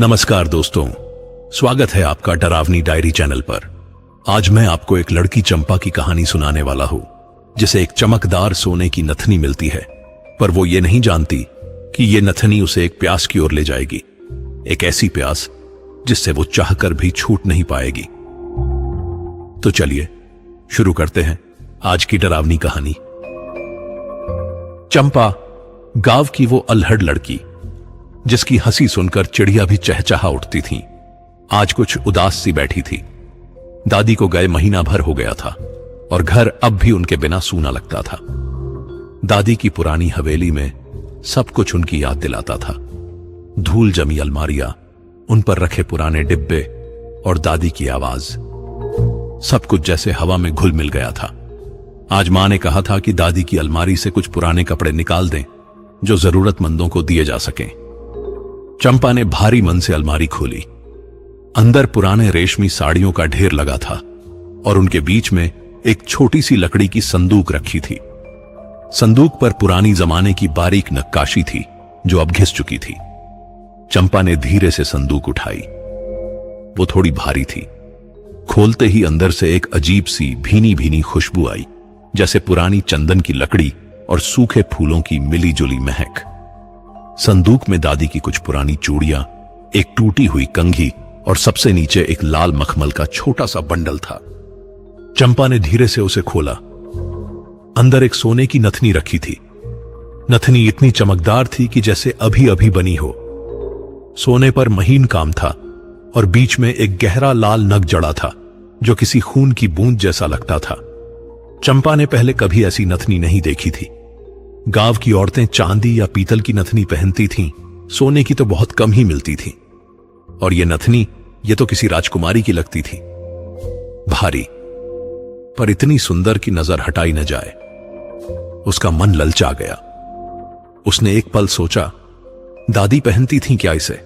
नमस्कार दोस्तों, स्वागत है आपका डरावनी डायरी चैनल पर। आज मैं आपको एक लड़की चंपा की कहानी सुनाने वाला हूं, जिसे एक चमकदार सोने की नथनी मिलती है, पर वो ये नहीं जानती कि ये नथनी उसे एक प्यास की ओर ले जाएगी। एक ऐसी प्यास जिससे वो चाहकर भी छूट नहीं पाएगी। तो चलिए शुरू करते हैं आज की डरावनी कहानी। चंपा, गांव की वो अल्हड़ लड़की जिसकी हंसी सुनकर चिड़िया भी चहचहा उठती थीं, आज कुछ उदास सी बैठी थी। दादी को गए महीना भर हो गया था और घर अब भी उनके बिना सूना लगता था। दादी की पुरानी हवेली में सब कुछ उनकी याद दिलाता था। धूल जमी अलमारियां, उन पर रखे पुराने डिब्बे और दादी की आवाज, सब कुछ जैसे हवा में घुल मिल गया था। आज मां ने कहा था कि दादी की अलमारी से कुछ पुराने कपड़े निकाल दें जो जरूरतमंदों को दिए जा सकें। चंपा ने भारी मन से अलमारी खोली। अंदर पुराने रेशमी साड़ियों का ढेर लगा था और उनके बीच में एक छोटी सी लकड़ी की संदूक रखी थी। संदूक पर पुरानी जमाने की बारीक नक्काशी थी जो अब घिस चुकी थी। चंपा ने धीरे से संदूक उठाई। वो थोड़ी भारी थी। खोलते ही अंदर से एक अजीब सी भीनी भीनी खुशबू आई, जैसे पुरानी चंदन की लकड़ी और सूखे फूलों की मिली जुली महक। संदूक में दादी की कुछ पुरानी चूड़ियां, एक टूटी हुई कंघी और सबसे नीचे एक लाल मखमल का छोटा सा बंडल था। चंपा ने धीरे से उसे खोला। अंदर एक सोने की नथनी रखी थी। नथनी इतनी चमकदार थी कि जैसे अभी अभी बनी हो। सोने पर महीन काम था और बीच में एक गहरा लाल नग जड़ा था जो किसी खून की बूंद जैसा लगता था। चंपा ने पहले कभी ऐसी नथनी नहीं देखी थी। गांव की औरतें चांदी या पीतल की नथनी पहनती थीं, सोने की तो बहुत कम ही मिलती थी। और ये नथनी, ये तो किसी राजकुमारी की लगती थी। भारी, पर इतनी सुंदर कि नजर हटाई न जाए। उसका मन ललचा गया। उसने एक पल सोचा, दादी पहनती थीं क्या इसे?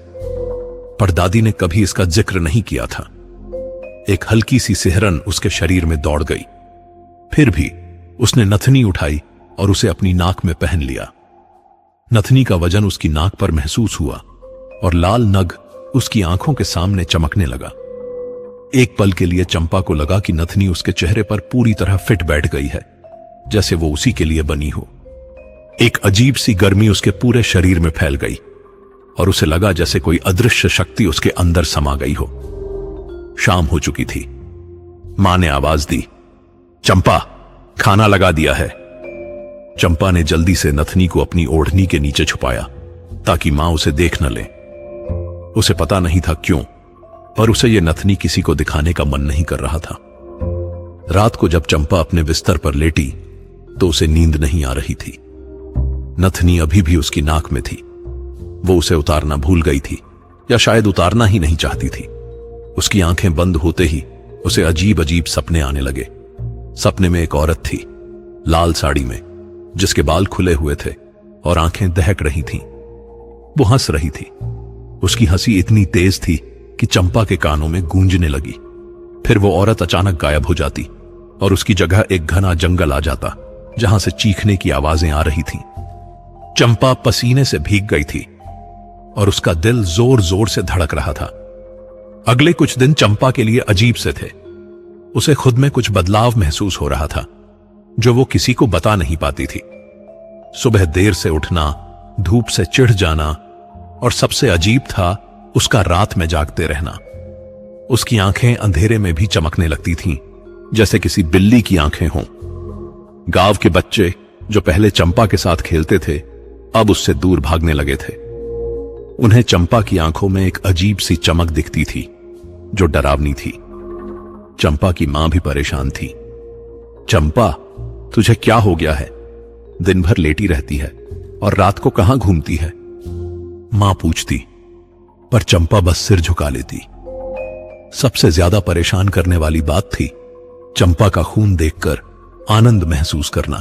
पर दादी ने कभी इसका जिक्र नहीं किया था। एक हल्की सी सिहरन उसके शरीर में दौड़ गई। फिर भी उसने नथनी उठाई और उसे अपनी नाक में पहन लिया। नथनी का वजन उसकी नाक पर महसूस हुआ और लाल नग उसकी आंखों के सामने चमकने लगा। एक पल के लिए चंपा को लगा कि नथनी उसके चेहरे पर पूरी तरह फिट बैठ गई है, जैसे वो उसी के लिए बनी हो। एक अजीब सी गर्मी उसके पूरे शरीर में फैल गई और उसे लगा जैसे कोई अदृश्य शक्ति उसके अंदर समा गई हो। शाम हो चुकी थी। मां ने आवाज दी, चंपा, खाना लगा दिया है। चंपा ने जल्दी से नथनी को अपनी ओढ़नी के नीचे छुपाया ताकि मां उसे देख न ले। उसे पता नहीं था क्यों, पर उसे यह नथनी किसी को दिखाने का मन नहीं कर रहा था। रात को जब चंपा अपने बिस्तर पर लेटी तो उसे नींद नहीं आ रही थी। नथनी अभी भी उसकी नाक में थी। वो उसे उतारना भूल गई थी, या शायद उतारना ही नहीं चाहती थी। उसकी आंखें बंद होते ही उसे अजीब अजीब सपने आने लगे। सपने में एक औरत थी, लाल साड़ी में, जिसके बाल खुले हुए थे और आंखें दहक रही थीं। वो हंस रही थी। उसकी हंसी इतनी तेज थी कि चंपा के कानों में गूंजने लगी। फिर वो औरत अचानक गायब हो जाती और उसकी जगह एक घना जंगल आ जाता, जहां से चीखने की आवाजें आ रही थीं। चंपा पसीने से भीग गई थी और उसका दिल जोर जोर से धड़क रहा था। अगले कुछ दिन चंपा के लिए अजीब से थे। उसे खुद में कुछ बदलाव महसूस हो रहा था जो वो किसी को बता नहीं पाती थी। सुबह देर से उठना, धूप से चिढ़ जाना, और सबसे अजीब था उसका रात में जागते रहना। उसकी आंखें अंधेरे में भी चमकने लगती थीं, जैसे किसी बिल्ली की आंखें हों। गांव के बच्चे जो पहले चंपा के साथ खेलते थे, अब उससे दूर भागने लगे थे। उन्हें चंपा की आंखों में एक अजीब सी चमक दिखती थी जो डरावनी थी। चंपा की मां भी परेशान थी। चंपा, तुझे क्या हो गया है? दिन भर लेटी रहती है और रात को कहां घूमती है? मां पूछती, पर चंपा बस सिर झुका लेती। सबसे ज्यादा परेशान करने वाली बात थी चंपा का खून देखकर आनंद महसूस करना।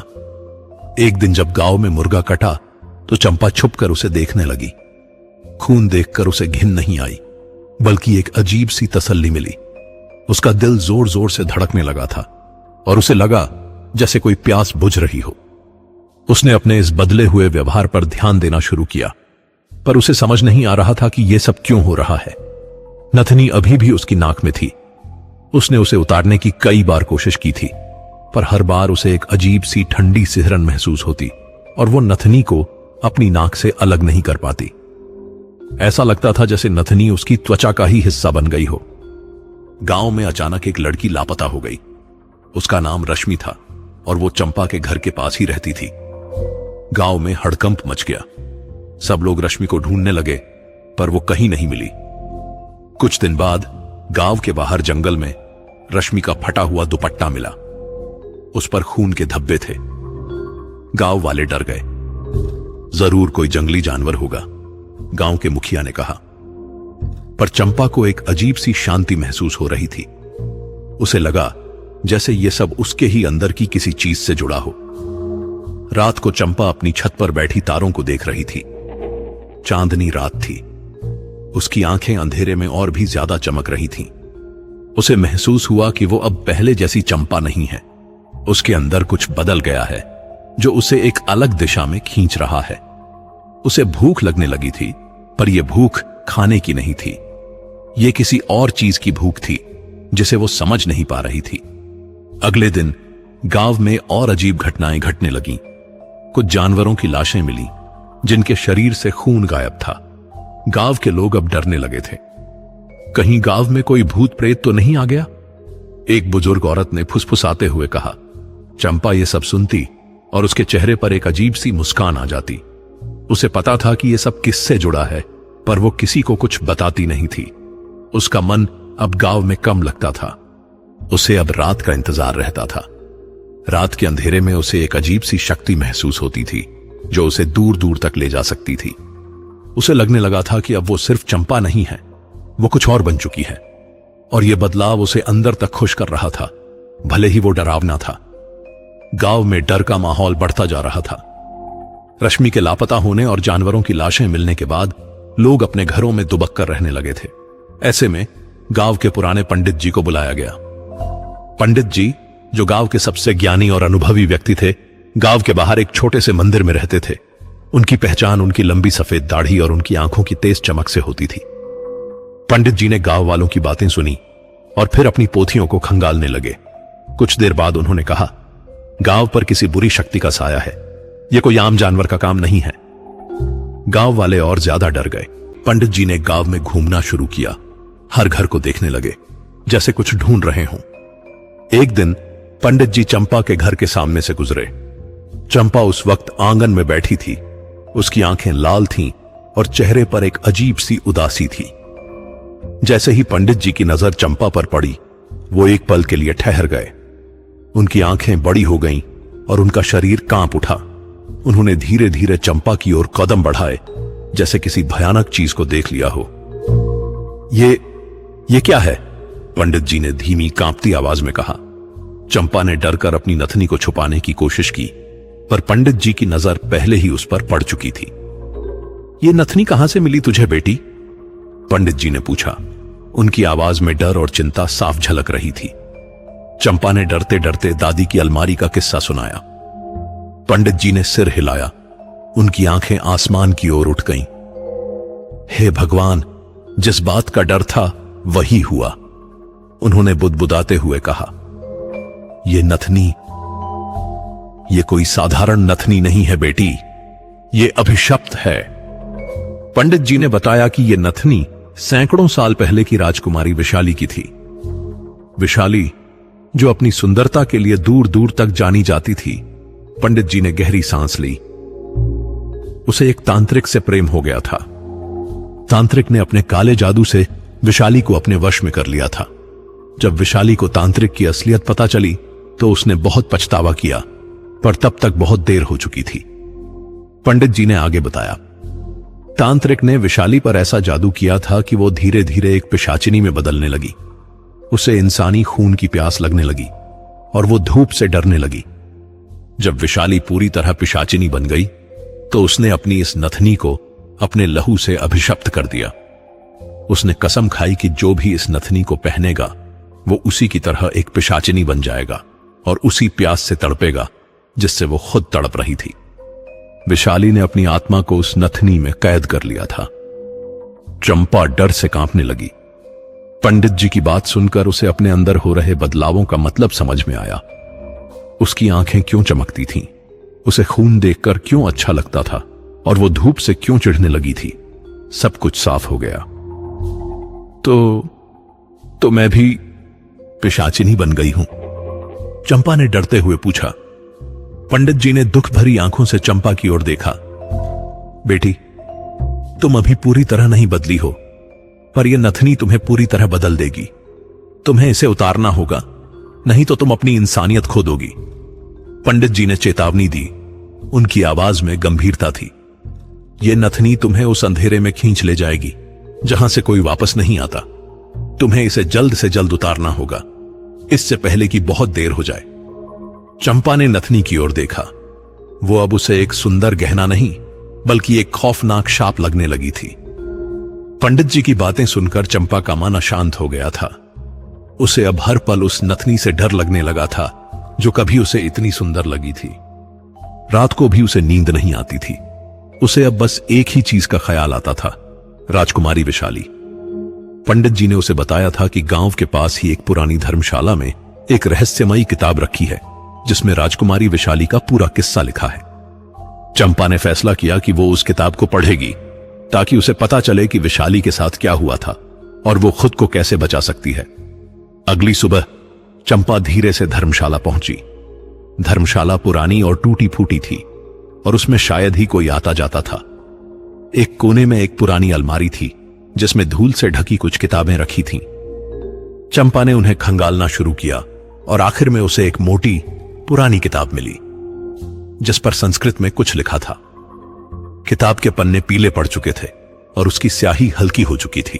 एक दिन जब गांव में मुर्गा कटा तो चंपा छुपकर उसे देखने लगी। खून देखकर उसे घिन नहीं आई, बल्कि एक अजीब सी तसल्ली मिली। उसका दिल जोर जोर से धड़कने लगा था और उसे लगा जैसे कोई प्यास बुझ रही हो। उसने अपने इस बदले हुए व्यवहार पर ध्यान देना शुरू किया। पर उसे समझ नहीं आ रहा था कि यह सब क्यों हो रहा है। नथनी अभी भी उसकी नाक में थी। उसने उसे उतारने की कई बार कोशिश की थी, पर हर बार उसे एक अजीब सी ठंडी सिहरन महसूस होती और वो नथनी को अपनी नाक से अलग नहीं कर पाती। ऐसा लगता था जैसे नथनी उसकी त्वचा का ही हिस्सा बन गई हो। गांव में अचानक एक लड़की लापता हो गई। उसका नाम रश्मि था और वो चंपा के घर के पास ही रहती थी। गांव में हड़कंप मच गया। सब लोग रश्मि को ढूंढने लगे, पर वो कहीं नहीं मिली। कुछ दिन बाद गांव के बाहर जंगल में रश्मि का फटा हुआ दुपट्टा मिला। उस पर खून के धब्बे थे। गांव वाले डर गए। जरूर कोई जंगली जानवर होगा, गांव के मुखिया ने कहा। पर चंपा को एक अजीब सी शांति महसूस हो रही थी। उसे लगा जैसे ये सब उसके ही अंदर की किसी चीज से जुड़ा हो। रात को चंपा अपनी छत पर बैठी तारों को देख रही थी। चांदनी रात थी। उसकी आंखें अंधेरे में और भी ज्यादा चमक रही थीं। उसे महसूस हुआ कि वो अब पहले जैसी चंपा नहीं है। उसके अंदर कुछ बदल गया है जो उसे एक अलग दिशा में खींच रहा है। उसे भूख लगने लगी थी, पर यह भूख खाने की नहीं थी। यह किसी और चीज की भूख थी जिसे वो समझ नहीं पा रही थी। अगले दिन गांव में और अजीब घटनाएं घटने लगीं। कुछ जानवरों की लाशें मिली जिनके शरीर से खून गायब था। गांव के लोग अब डरने लगे थे। कहीं गांव में कोई भूत प्रेत तो नहीं आ गया? एक बुजुर्ग औरत ने फुसफुसाते हुए कहा। चंपा ये सब सुनती और उसके चेहरे पर एक अजीब सी मुस्कान आ जाती। उसे पता था कि यह सब किससे जुड़ा है, पर वो किसी को कुछ बताती नहीं थी। उसका मन अब गांव में कम लगता था। उसे अब रात का इंतजार रहता था। रात के अंधेरे में उसे एक अजीब सी शक्ति महसूस होती थी जो उसे दूर दूर तक ले जा सकती थी। उसे लगने लगा था कि अब वो सिर्फ चंपा नहीं है, वो कुछ और बन चुकी है। और यह बदलाव उसे अंदर तक खुश कर रहा था, भले ही वो डरावना था। गांव में डर का माहौल बढ़ता जा रहा था। रश्मि के लापता होने और जानवरों की लाशें मिलने के बाद लोग अपने घरों में दुबक कर रहने लगे थे। ऐसे में गांव के पुराने पंडित जी को बुलाया गया। पंडित जी, जो गांव के सबसे ज्ञानी और अनुभवी व्यक्ति थे, गांव के बाहर एक छोटे से मंदिर में रहते थे। उनकी पहचान उनकी लंबी सफेद दाढ़ी और उनकी आंखों की तेज चमक से होती थी। पंडित जी ने गांव वालों की बातें सुनी और फिर अपनी पोथियों को खंगालने लगे। कुछ देर बाद उन्होंने कहा, गांव पर किसी बुरी शक्ति का साया है। यह कोई आम जानवर का काम नहीं है। गांव वाले और ज्यादा डर गए। पंडित जी ने गांव में घूमना शुरू किया। हर घर को देखने लगे जैसे कुछ ढूंढ रहे हों। एक दिन पंडित जी चंपा के घर के सामने से गुजरे। चंपा उस वक्त आंगन में बैठी थी। उसकी आंखें लाल थीं और चेहरे पर एक अजीब सी उदासी थी। जैसे ही पंडित जी की नजर चंपा पर पड़ी, वो एक पल के लिए ठहर गए। उनकी आंखें बड़ी हो गईं और उनका शरीर कांप उठा। उन्होंने धीरे धीरे चंपा की ओर कदम बढ़ाए, जैसे किसी भयानक चीज को देख लिया हो। ये क्या है? पंडित जी ने धीमी कांपती आवाज में कहा। चंपा ने डरकर अपनी नथनी को छुपाने की कोशिश की, पर पंडित जी की नजर पहले ही उस पर पड़ चुकी थी। ये नथनी कहां से मिली तुझे बेटी? पंडित जी ने पूछा। उनकी आवाज में डर और चिंता साफ झलक रही थी। चंपा ने डरते डरते दादी की अलमारी का किस्सा सुनाया। पंडित जी ने सिर हिलाया। उनकी आंखें आसमान की ओर उठ गईं। हे भगवान, जिस बात का डर था वही हुआ। उन्होंने बुदबुदाते हुए कहा, यह नथनी, यह कोई साधारण नथनी नहीं है बेटी, यह अभिशप्त है। पंडित जी ने बताया कि यह नथनी सैकड़ों साल पहले की राजकुमारी विशाली की थी। विशाली, जो अपनी सुंदरता के लिए दूर दूर तक जानी जाती थी। पंडित जी ने गहरी सांस ली। उसे एक तांत्रिक से प्रेम हो गया था। तांत्रिक ने अपने काले जादू से विशाली को अपने वश में कर लिया था। जब विशाली को तांत्रिक की असलियत पता चली तो उसने बहुत पछतावा किया, पर तब तक बहुत देर हो चुकी थी। पंडित जी ने आगे बताया, तांत्रिक ने विशाली पर ऐसा जादू किया था कि वो धीरे धीरे एक पिशाचिनी में बदलने लगी। उसे इंसानी खून की प्यास लगने लगी और वो धूप से डरने लगी। जब विशाली पूरी तरह पिशाचिनी बन गई तो उसने अपनी इस नथनी को अपने लहू से अभिशप्त कर दिया। उसने कसम खाई कि जो भी इस नथनी को पहनेगा वो उसी की तरह एक पिशाचिनी बन जाएगा और उसी प्यास से तड़पेगा जिससे वो खुद तड़प रही थी। विशाली ने अपनी आत्मा को उस नथनी में कैद कर लिया था। चंपा डर से कांपने लगी। पंडित जी की बात सुनकर उसे अपने अंदर हो रहे बदलावों का मतलब समझ में आया। उसकी आंखें क्यों चमकती थीं, उसे खून देखकर क्यों अच्छा लगता था, और वो धूप से क्यों चिढ़ने लगी थी। सब कुछ साफ हो गया। तो मैं भी पिशाचिनी बन गई हूं? चंपा ने डरते हुए पूछा। पंडित जी ने दुख भरी आंखों से चंपा की ओर देखा। बेटी, तुम अभी पूरी तरह नहीं बदली हो, पर यह नथनी तुम्हें पूरी तरह बदल देगी। तुम्हें इसे उतारना होगा, नहीं तो तुम अपनी इंसानियत खो दोगी। पंडित जी ने चेतावनी दी। उनकी आवाज में गंभीरता थी। यह नथनी तुम्हें उस अंधेरे में खींच ले जाएगी जहां से कोई वापस नहीं आता। तुम्हें इसे जल्द से जल्द उतारना होगा, इससे पहले कि बहुत देर हो जाए। चंपा ने नथनी की ओर देखा। वो अब उसे एक सुंदर गहना नहीं, बल्कि एक खौफनाक शाप लगने लगी थी। पंडित जी की बातें सुनकर चंपा का मन अशांत हो गया था। उसे अब हर पल उस नथनी से डर लगने लगा था, जो कभी उसे इतनी सुंदर लगी थी। रात को भी उसे नींद नहीं आती थी। उसे अब बस एक ही चीज का ख्याल आता था, राजकुमारी विशाली। पंडित जी ने उसे बताया था कि गांव के पास ही एक पुरानी धर्मशाला में एक रहस्यमयी किताब रखी है, जिसमें राजकुमारी विशाली का पूरा किस्सा लिखा है। चंपा ने फैसला किया कि वो उस किताब को पढ़ेगी, ताकि उसे पता चले कि विशाली के साथ क्या हुआ था और वो खुद को कैसे बचा सकती है। अगली सुबह चंपा धीरे से धर्मशाला पहुंची। धर्मशाला पुरानी और टूटी फूटी थी, और उसमें शायद ही कोई आता जाता था। एक कोने में एक पुरानी अलमारी थी, जिसमें धूल से ढकी कुछ किताबें रखी थीं। चंपा ने उन्हें खंगालना शुरू किया, और आखिर में उसे एक मोटी पुरानी किताब मिली, जिस पर संस्कृत में कुछ लिखा था। किताब के पन्ने पीले पड़ चुके थे और उसकी स्याही हल्की हो चुकी थी।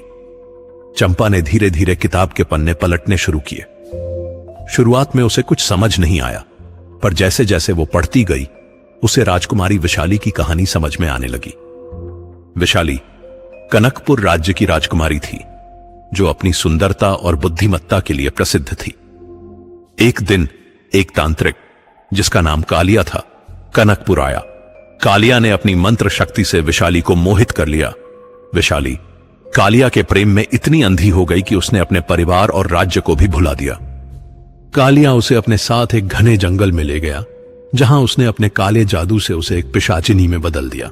चंपा ने धीरे धीरे किताब के पन्ने पलटने शुरू किए। शुरुआत में उसे कुछ समझ नहीं आया, पर जैसे जैसे वो पढ़ती गई, उसे राजकुमारी विशाली की कहानी समझ में आने लगी। विशाली कनकपुर राज्य की राजकुमारी थी, जो अपनी सुंदरता और बुद्धिमत्ता के लिए प्रसिद्ध थी। एक दिन एक तांत्रिक, जिसका नाम कालिया था, कनकपुर आया। कालिया ने अपनी मंत्र शक्ति से विशाली को मोहित कर लिया। विशाली कालिया के प्रेम में इतनी अंधी हो गई कि उसने अपने परिवार और राज्य को भी भुला दिया। कालिया उसे अपने साथ एक घने जंगल में ले गया, जहां उसने अपने काले जादू से उसे एक पिशाचिनी में बदल दिया।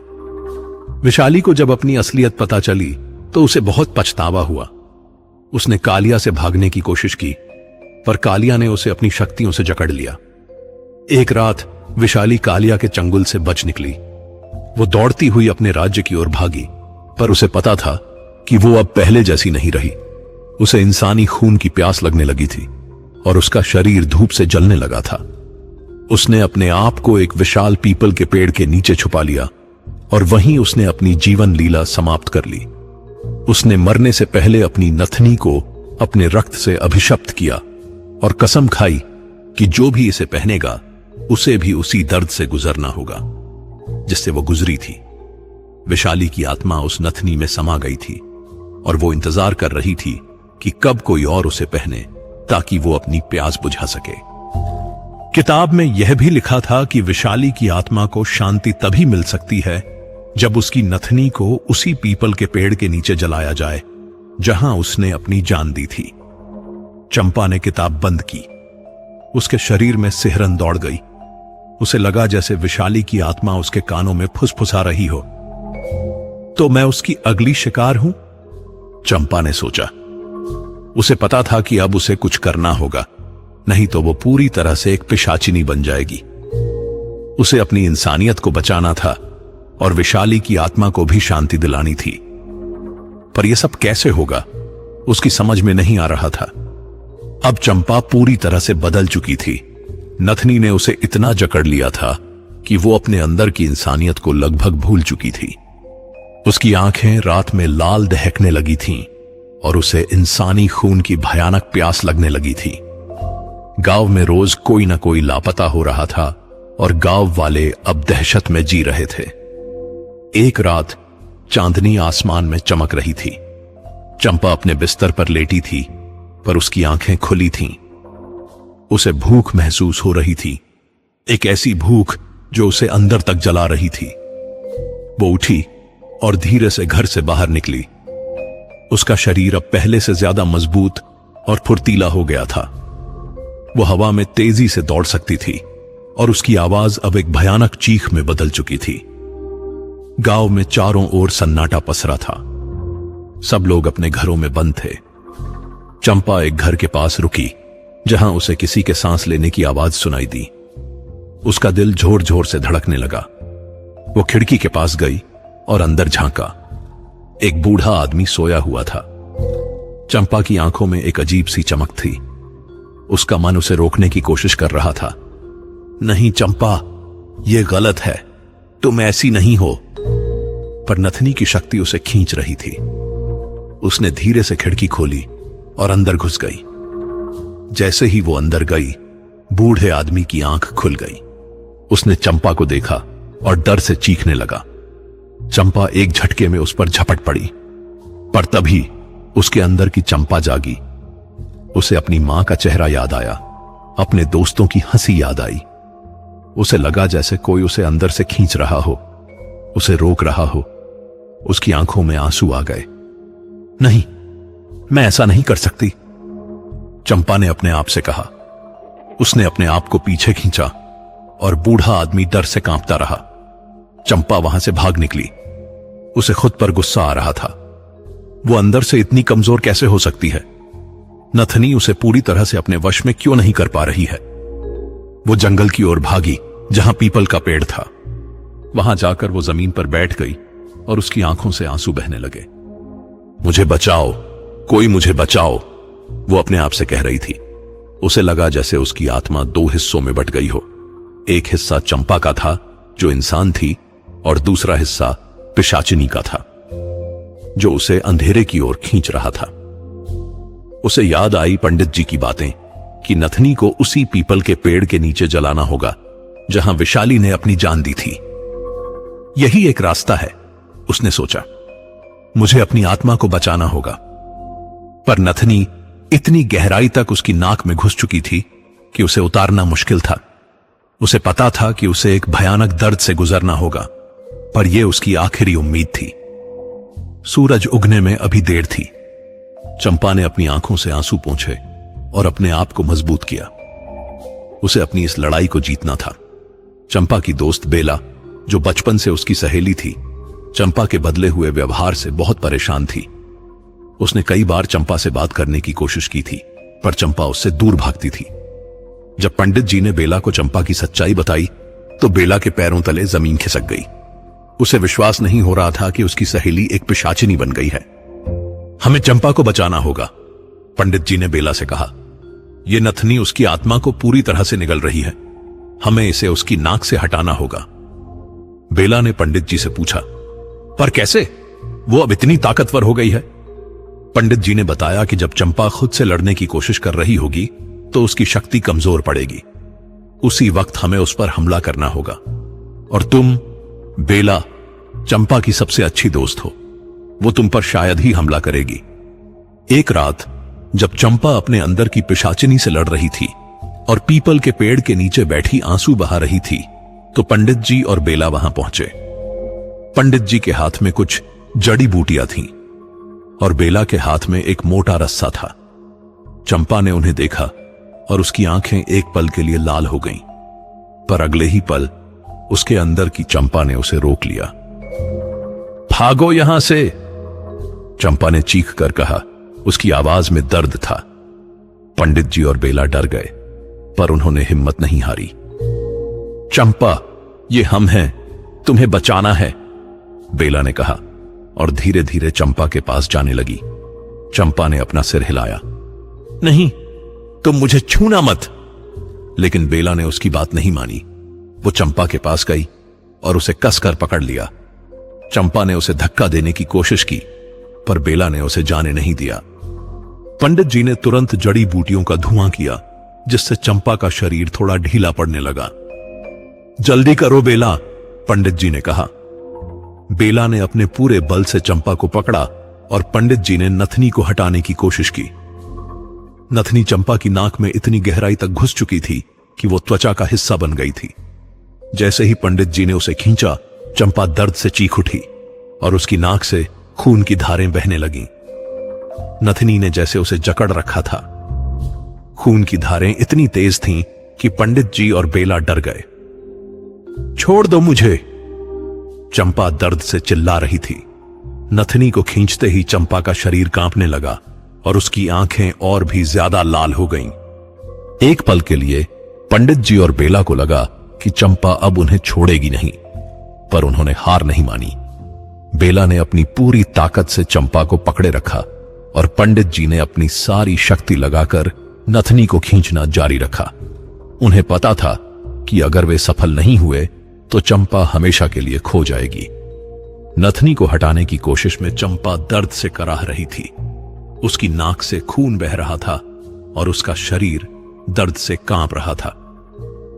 विशाली को जब अपनी असलियत पता चली, तो उसे बहुत पछतावा हुआ। उसने कालिया से भागने की कोशिश की, पर कालिया ने उसे अपनी शक्तियों से जकड़ लिया। एक रात विशाली कालिया के चंगुल से बच निकली। वो दौड़ती हुई अपने राज्य की ओर भागी, पर उसे पता था कि वो अब पहले जैसी नहीं रही। उसे इंसानी खून की प्यास लगने लगी थी, और उसका शरीर धूप से जलने लगा था। उसने अपने आप को एक विशाल पीपल के पेड़ के नीचे छुपा लिया, और वहीं उसने अपनी जीवन लीला समाप्त कर ली। उसने मरने से पहले अपनी नथनी को अपने रक्त से अभिशप्त किया, और कसम खाई कि जो भी इसे पहनेगा, उसे भी उसी दर्द से गुजरना होगा जिससे वो गुजरी थी। विशाली की आत्मा उस नथनी में समा गई थी, और वो इंतजार कर रही थी कि कब कोई और उसे पहने, ताकि वो अपनी प्यास बुझा सके। किताब में यह भी लिखा था कि विशाली की आत्मा को शांति तभी मिल सकती है जब उसकी नथनी को उसी पीपल के पेड़ के नीचे जलाया जाए जहां उसने अपनी जान दी थी। चंपा ने किताब बंद की। उसके शरीर में सिहरन दौड़ गई। उसे लगा जैसे विशाली की आत्मा उसके कानों में फुसफुसा रही हो। तो मैं उसकी अगली शिकार हूं, चंपा ने सोचा। उसे पता था कि अब उसे कुछ करना होगा, नहीं तो वो पूरी तरह से एक पिशाचिनी बन जाएगी। उसे अपनी इंसानियत को बचाना था और विशाली की आत्मा को भी शांति दिलानी थी। पर यह सब कैसे होगा, उसकी समझ में नहीं आ रहा था। अब चंपा पूरी तरह से बदल चुकी थी। नथनी ने उसे इतना जकड़ लिया था कि वो अपने अंदर की इंसानियत को लगभग भूल चुकी थी। उसकी आंखें रात में लाल दहकने लगी थीं और उसे इंसानी खून की भयानक प्यास लगने लगी थी। गांव में रोज कोई ना कोई लापता हो रहा था और गांव वाले अब दहशत में जी रहे थे। एक रात चांदनी आसमान में चमक रही थी। चंपा अपने बिस्तर पर लेटी थी, पर उसकी आंखें खुली थीं। उसे भूख महसूस हो रही थी, एक ऐसी भूख जो उसे अंदर तक जला रही थी। वो उठी और धीरे से घर से बाहर निकली। उसका शरीर अब पहले से ज्यादा मजबूत और फुर्तीला हो गया था। वो हवा में तेजी से दौड़ सकती थी और उसकी आवाज अब एक भयानक चीख में बदल चुकी थी। गांव में चारों ओर सन्नाटा पसरा था। सब लोग अपने घरों में बंद थे। चंपा एक घर के पास रुकी जहां उसे किसी के सांस लेने की आवाज सुनाई दी। उसका दिल जोर जोर से धड़कने लगा। वो खिड़की के पास गई और अंदर झांका। एक बूढ़ा आदमी सोया हुआ था। चंपा की आंखों में एक अजीब सी चमक थी। उसका मन उसे रोकने की कोशिश कर रहा था। नहीं चंपा, यह गलत है, तुम ऐसी नहीं हो। पर नथनी की शक्ति उसे खींच रही थी। उसने धीरे से खिड़की खोली और अंदर घुस गई। जैसे ही वो अंदर गई, बूढ़े आदमी की आंख खुल गई। उसने चंपा को देखा और डर से चीखने लगा। चंपा एक झटके में उस पर झपट पड़ी, पर तभी उसके अंदर की चंपा जागी। उसे अपनी मां का चेहरा याद आया, अपने दोस्तों की हंसी याद आई। उसे लगा जैसे कोई उसे अंदर से खींच रहा हो, उसे रोक रहा हो। उसकी आंखों में आंसू आ गए। नहीं, मैं ऐसा नहीं कर सकती, चंपा ने अपने आप से कहा। उसने अपने आप को पीछे खींचा और बूढ़ा आदमी डर से कांपता रहा। चंपा वहां से भाग निकली। उसे खुद पर गुस्सा आ रहा था। वो अंदर से इतनी कमजोर कैसे हो सकती है? नथनी उसे पूरी तरह से अपने वश में क्यों नहीं कर पा रही है? वो जंगल की ओर भागी जहां पीपल का पेड़ था। वहां जाकर वो जमीन पर बैठ गई और उसकी आंखों से आंसू बहने लगे। मुझे बचाओ, कोई मुझे बचाओ, वो अपने आप से कह रही थी। उसे लगा जैसे उसकी आत्मा दो हिस्सों में बट गई हो। एक हिस्सा चंपा का था जो इंसान थी, और दूसरा हिस्सा पिशाचिनी का था जो उसे अंधेरे की ओर खींच रहा था। उसे याद आई पंडित जी की बातें कि नथनी को उसी पीपल के पेड़ के नीचे जलाना होगा जहां विशाली ने अपनी जान दी थी। यही एक रास्ता है, उसने सोचा। मुझे अपनी आत्मा को बचाना होगा। पर नथनी इतनी गहराई तक उसकी नाक में घुस चुकी थी कि उसे उतारना मुश्किल था। उसे पता था कि उसे एक भयानक दर्द से गुजरना होगा, पर यह उसकी आखिरी उम्मीद थी। सूरज उगने में अभी देर थी। चंपा ने अपनी आंखों से आंसू पोंछे और अपने आप को मजबूत किया। उसे अपनी इस लड़ाई को जीतना था। चंपा की दोस्त बेला, जो बचपन से उसकी सहेली थी, चंपा के बदले हुए व्यवहार से बहुत परेशान थी। उसने कई बार चंपा से बात करने की कोशिश की थी, पर चंपा उससे दूर भागती थी। जब पंडित जी ने बेला को चंपा की सच्चाई बताई तो बेला के पैरों तले जमीन खिसक गई। उसे विश्वास नहीं हो रहा था कि उसकी सहेली एक पिशाचिनी बन गई है। हमें चंपा को बचाना होगा, पंडित जी ने बेला से कहा। यह नथनी उसकी आत्मा को पूरी तरह से निगल रही है। हमें इसे उसकी नाक से हटाना होगा। बेला ने पंडित जी से पूछा, पर कैसे? वो अब इतनी ताकतवर हो गई है। पंडित जी ने बताया कि जब चंपा खुद से लड़ने की कोशिश कर रही होगी तो उसकी शक्ति कमजोर पड़ेगी। उसी वक्त हमें उस पर हमला करना होगा। और तुम, बेला, चंपा की सबसे अच्छी दोस्त हो। वो तुम पर शायद ही हमला करेगी। एक रात जब चंपा अपने अंदर की पिशाचिनी से लड़ रही थी और पीपल के पेड़ के नीचे बैठी आंसू बहा रही थी, तो पंडित जी और बेला वहां पहुंचे। पंडित जी के हाथ में कुछ जड़ी बूटियां थीं और बेला के हाथ में एक मोटा रस्सा था। चंपा ने उन्हें देखा और उसकी आंखें एक पल के लिए लाल हो गईं, पर अगले ही पल उसके अंदर की चंपा ने उसे रोक लिया। भागो यहां से, चंपा ने चीख कर कहा। उसकी आवाज में दर्द था। पंडित जी और बेला डर गए, पर उन्होंने हिम्मत नहीं हारी। चंपा, ये हम हैं, तुम्हें बचाना है, बेला ने कहा और धीरे धीरे चंपा के पास जाने लगी। चंपा ने अपना सिर हिलाया। नहीं, तुम मुझे छूना मत। लेकिन बेला ने उसकी बात नहीं मानी। वो चंपा के पास गई और उसे कसकर पकड़ लिया। चंपा ने उसे धक्का देने की कोशिश की, पर बेला ने उसे जाने नहीं दिया। पंडित जी ने तुरंत जड़ी बूटियों का धुआं किया, जिससे चंपा का शरीर थोड़ा ढीला पड़ने लगा। जल्दी करो बेला, पंडित जी ने कहा। बेला ने अपने पूरे बल से चंपा को पकड़ा और पंडित जी ने नथनी को हटाने की कोशिश की। नथनी चंपा की नाक में इतनी गहराई तक घुस चुकी थी कि वो त्वचा का हिस्सा बन गई थी। जैसे ही पंडित जी ने उसे खींचा, चंपा दर्द से चीख उठी और उसकी नाक से खून की धारें बहने लगीं। नथनी ने जैसे उसे जकड़ रखा था। खून की धारें इतनी तेज थीं कि पंडित जी और बेला डर गए। छोड़ दो मुझे, चंपा दर्द से चिल्ला रही थी। नथनी को खींचते ही चंपा का शरीर कांपने लगा और उसकी आंखें और भी ज्यादा लाल हो गईं। एक पल के लिए पंडित जी और बेला को लगा कि चंपा अब उन्हें छोड़ेगी नहीं, पर उन्होंने हार नहीं मानी। बेला ने अपनी पूरी ताकत से चंपा को पकड़े रखा और पंडित जी ने अपनी सारी शक्ति लगाकर नथनी को खींचना जारी रखा। उन्हें पता था कि अगर वे सफल नहीं हुए तो चंपा हमेशा के लिए खो जाएगी। नथनी को हटाने की कोशिश में चंपा दर्द से कराह रही थी। उसकी नाक से खून बह रहा था और उसका शरीर दर्द से कांप रहा था।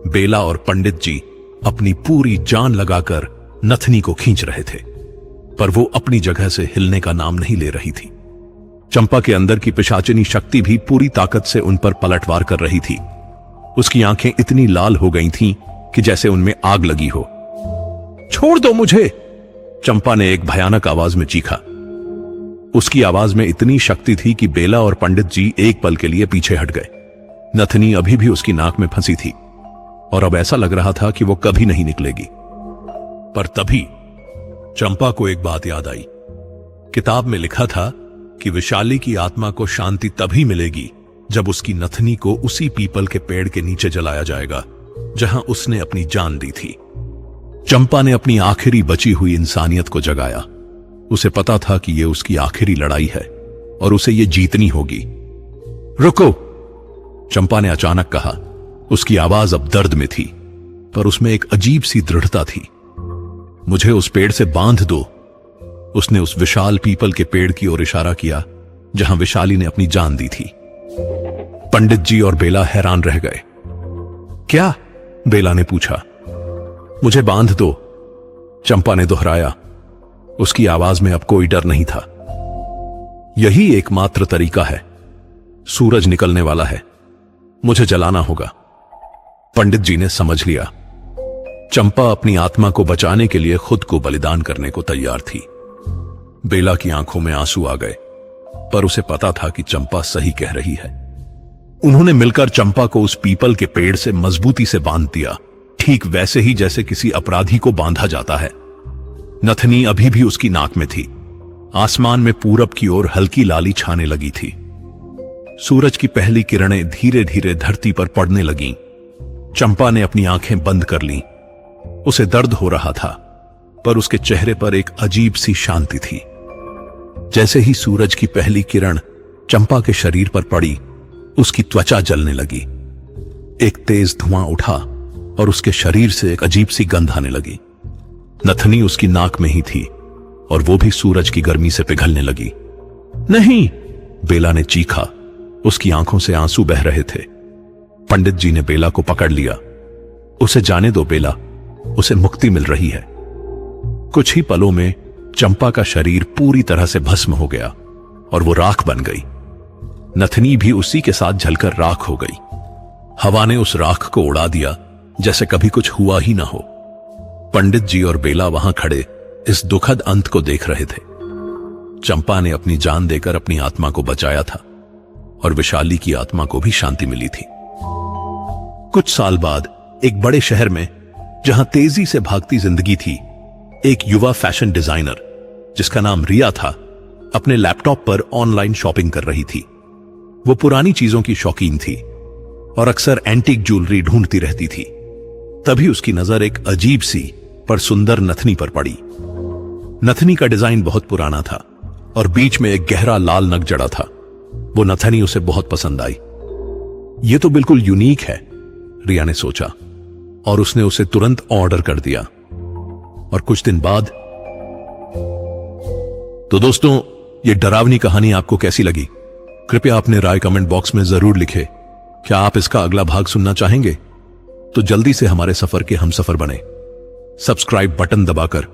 बेला और पंडित जी अपनी पूरी जान लगाकर नथनी को खींच रहे थे, पर वो अपनी जगह से हिलने का नाम नहीं ले रही थी। चंपा के अंदर की पिशाचिनी शक्ति भी पूरी ताकत से उन पर पलटवार कर रही थी। उसकी आंखें इतनी लाल हो गई थीं कि जैसे उनमें आग लगी हो। छोड़ दो मुझे, चंपा ने एक भयानक आवाज में चीखा। उसकी आवाज में इतनी शक्ति थी कि बेला और पंडित जी एक पल के लिए पीछे हट गए। नथनी अभी भी उसकी नाक में फंसी थी और अब ऐसा लग रहा था कि वो कभी नहीं निकलेगी। पर तभी चंपा को एक बात याद आई। किताब में लिखा था कि विशाली की आत्मा को शांति तभी मिलेगी जब उसकी नथनी को उसी पीपल के पेड़ के नीचे जलाया जाएगा जहां उसने अपनी जान दी थी। चंपा ने अपनी आखिरी बची हुई इंसानियत को जगाया। उसे पता था कि यह उसकी आखिरी लड़ाई है और उसे यह जीतनी होगी। रुको, चंपा ने अचानक कहा। उसकी आवाज अब दर्द में थी, पर उसमें एक अजीब सी दृढ़ता थी। मुझे उस पेड़ से बांध दो। उसने उस विशाल पीपल के पेड़ की ओर इशारा किया जहां विशाली ने अपनी जान दी थी। पंडित जी और बेला हैरान रह गए। क्या? बेला ने पूछा। मुझे बांध दो, चंपा ने दोहराया। उसकी आवाज में अब कोई डर नहीं था। यही एकमात्र तरीका है। सूरज निकलने वाला है, मुझे जलाना होगा। पंडित जी ने समझ लिया। चंपा अपनी आत्मा को बचाने के लिए खुद को बलिदान करने को तैयार थी। बेला की आंखों में आंसू आ गए, पर उसे पता था कि चंपा सही कह रही है। उन्होंने मिलकर चंपा को उस पीपल के पेड़ से मजबूती से बांध दिया, ठीक वैसे ही जैसे किसी अपराधी को बांधा जाता है। नथनी अभी भी उसकी नाक में थी। आसमान में पूरब की ओर हल्की लाली छाने लगी थी। सूरज की पहली किरणें धीरे धीरे धरती पर पड़ने लगीं। चंपा ने अपनी आंखें बंद कर लीं। उसे दर्द हो रहा था, पर उसके चेहरे पर एक अजीब सी शांति थी। जैसे ही सूरज की पहली किरण चंपा के शरीर पर पड़ी, उसकी त्वचा जलने लगी। एक तेज धुआं उठा और उसके शरीर से एक अजीब सी गंध आने लगी। नथनी उसकी नाक में ही थी और वो भी सूरज की गर्मी से पिघलने लगी। नहीं, बेला ने चीखा। उसकी आंखों से आंसू बह रहे थे। पंडित जी ने बेला को पकड़ लिया। उसे जाने दो बेला, उसे मुक्ति मिल रही है। कुछ ही पलों में चंपा का शरीर पूरी तरह से भस्म हो गया और वो राख बन गई। नथनी भी उसी के साथ जलकर राख हो गई। हवा ने उस राख को उड़ा दिया जैसे कभी कुछ हुआ ही ना हो। पंडित जी और बेला वहां खड़े इस दुखद अंत को देख रहे थे। चंपा ने अपनी जान देकर अपनी आत्मा को बचाया था और विशाली की आत्मा को भी शांति मिली थी। कुछ साल बाद एक बड़े शहर में, जहां तेजी से भागती जिंदगी थी, एक युवा फैशन डिजाइनर जिसका नाम रिया था, अपने लैपटॉप पर ऑनलाइन शॉपिंग कर रही थी। वो पुरानी चीजों की शौकीन थी और अक्सर एंटीक ज्वेलरी ढूंढती रहती थी। तभी उसकी नजर एक अजीब सी पर सुंदर नथनी पर पड़ी। नथनी का डिजाइन बहुत पुराना था और बीच में एक गहरा लाल नग जड़ा था। वो नथनी उसे बहुत पसंद आई। ये तो बिल्कुल यूनिक है, रिया ने सोचा, और उसने उसे तुरंत ऑर्डर कर दिया। और कुछ दिन बाद तो दोस्तों, ये डरावनी कहानी आपको कैसी लगी? कृपया अपने राय कमेंट बॉक्स में जरूर लिखें। क्या आप इसका अगला भाग सुनना चाहेंगे? तो जल्दी से हमारे सफर के हमसफर बने। सब्सक्राइब बटन दबाकर